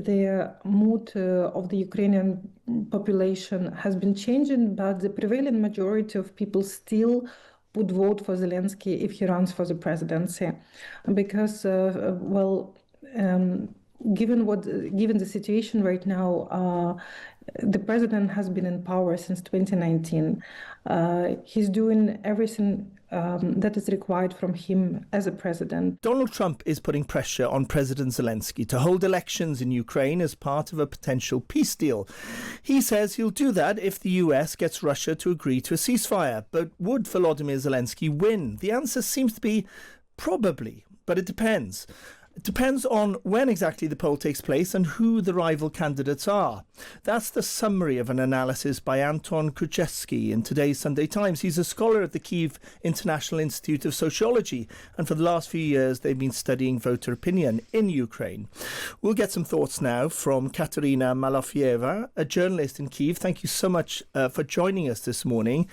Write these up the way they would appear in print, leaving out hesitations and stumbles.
the mood of the Ukrainian population has been changing, but the prevailing majority of people still would vote for Zelensky if he runs for the presidency, because given the situation right now, the president has been in power since 2019. He's doing everything that is required from him as a president. Donald Trump is putting pressure on President Zelensky to hold elections in Ukraine as part of a potential peace deal. He says he'll do that if the US gets Russia to agree to a ceasefire. But would Volodymyr Zelensky win? The answer seems to be probably, but it depends. It depends on when exactly the poll takes place and who the rival candidates are. That's the summary of an analysis by Anton Krzyzewski in today's Sunday Times. He's a scholar at the Kyiv International Institute of Sociology, and for the last few years they've been studying voter opinion in Ukraine. We'll get some thoughts now from Katerina Malofieieva, a journalist in Kyiv. Thank you so much for joining us this morning.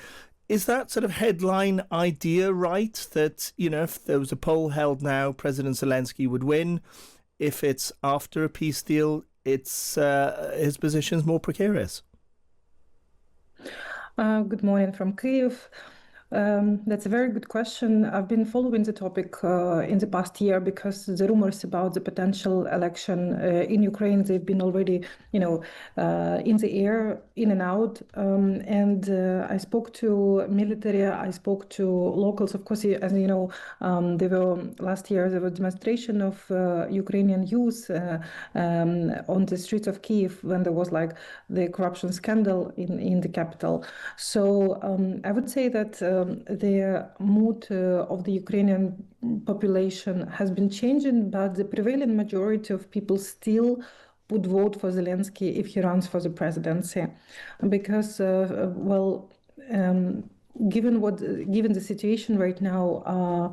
Is that sort of headline idea right, that, you know, if there was a poll held now, President Zelensky would win? If it's after a peace deal, it's his position's more precarious? Good morning from Kyiv. That's a very good question. I've been following the topic in the past year because the rumors about the potential election in Ukraine, they've been already, in the air, in and out. And I spoke to military, I spoke to locals. Of course, as you know, last year there was a demonstration of Ukrainian youth on the streets of Kyiv when there was like the corruption scandal in the capital. So I would say that the mood of the Ukrainian population has been changing, but the prevailing majority of people still would vote for Zelensky if he runs for the presidency, because given the situation right now,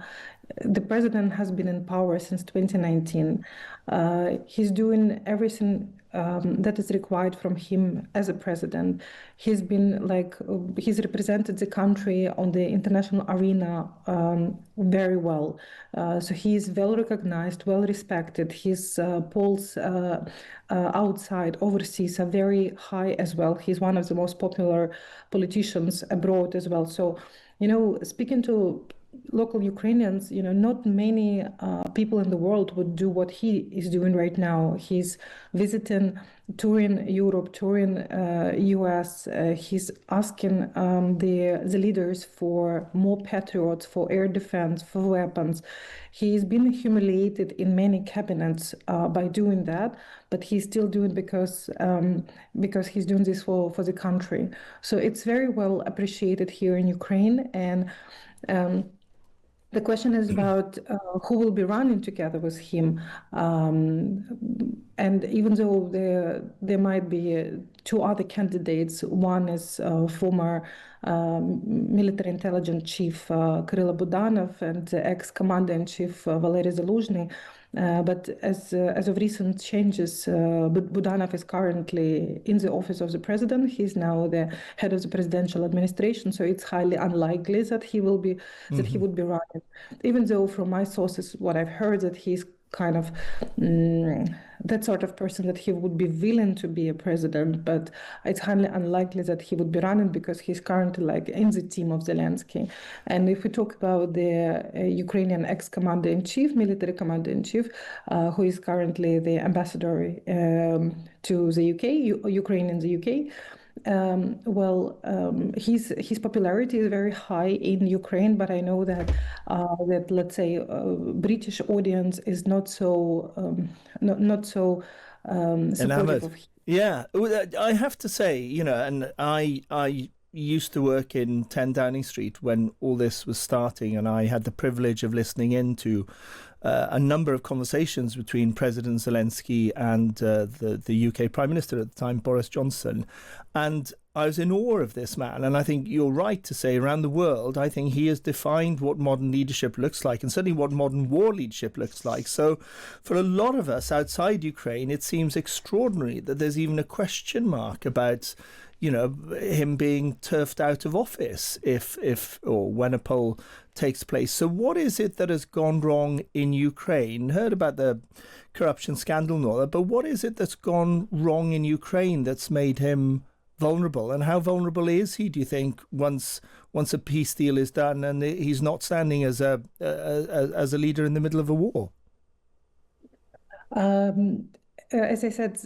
the president has been in power since 2019. He's doing everything that is required from him as a president. He's represented the country on the international arena very well. So he is well recognized, well respected. His polls outside, overseas, are very high as well. He's one of the most popular politicians abroad as well. So, speaking to local Ukrainians, not many people in the world would do what he is doing right now. He's touring Europe, touring US. He's asking the leaders for more patriots, for air defense, for weapons. He's been humiliated in many cabinets by doing that, but he's still doing because he's doing this for the country. So it's very well appreciated here in Ukraine. And the question is about who will be running together with him. And even though there might be two other candidates, one is former military intelligence chief Kirill Budanov and ex-commander-in-chief Valery Zaluzhny. But as of recent changes, Budanov is currently in the office of the president. He's now the head of the presidential administration, so it's highly unlikely that he would be running. Even though from my sources, what I've heard, that he's kind of that sort of person that he would be willing to be a president, but it's highly unlikely that he would be running because he's currently in the team of Zelensky. And if we talk about the Ukrainian ex-commander-in-chief, military commander-in-chief, who is currently the ambassador to the UK, Ukraine in the UK, his popularity is very high in Ukraine, but I know that let's say British audience is not so supportive of him. Yeah, I have to say, and I used to work in 10 Downing Street when all this was starting, and I had the privilege of listening into a number of conversations between President Zelensky and the UK Prime Minister at the time, Boris Johnson. And I was in awe of this man, and I think you're right to say around the world, I think he has defined what modern leadership looks like, and certainly what modern war leadership looks like. So for a lot of us outside Ukraine, it seems extraordinary that there's even a question mark about, you know, him being turfed out of office if or when a poll takes place. So what is it that has gone wrong in Ukraine? Heard about the corruption scandal and all that, but what is it that's gone wrong in Ukraine that's made him vulnerable? And how vulnerable is he, do you think, once a peace deal is done and he's not standing as a leader in the middle of a war? As I said,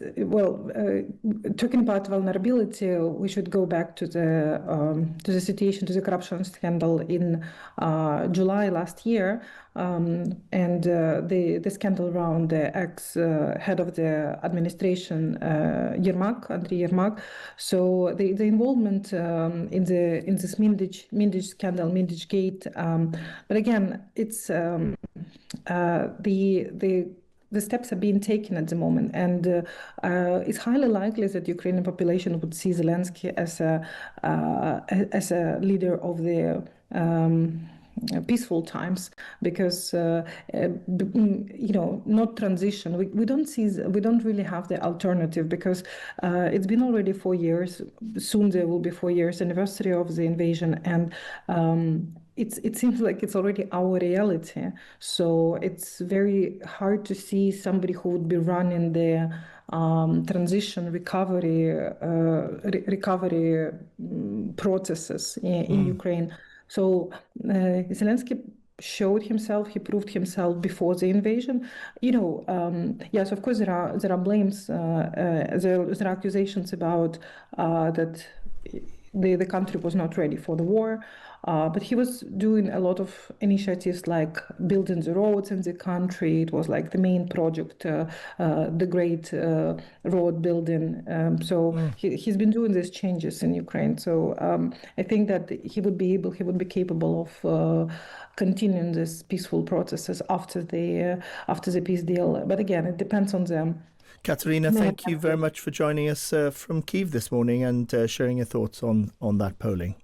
talking about vulnerability, we should go back to the situation, to the corruption scandal in July last year, and the scandal around the ex-head of the administration, Andriy Yermak. So the involvement in this Mindich scandal, Mindich Gate. But again, it's the steps are being taken at the moment, and it's highly likely that the Ukrainian population would see Zelensky as a leader of the peaceful times, because not transition. We don't really have the alternative, because it's been already 4 years. Soon there will be 4 years anniversary of the invasion, and it seems like it's already our reality. So it's very hard to see somebody who would be running the transition recovery processes in Ukraine. So Zelensky showed himself, he proved himself before the invasion. Yes, of course there are blames, there are accusations about that the country was not ready for the war. But he was doing a lot of initiatives like building the roads in the country. It was like the main project, the great road building. He's been doing these changes in Ukraine. So I think that he would be capable of continuing this peaceful processes after the peace deal. But again, it depends on them. Katerina, thank you very much for joining us from Kyiv this morning and sharing your thoughts on that polling.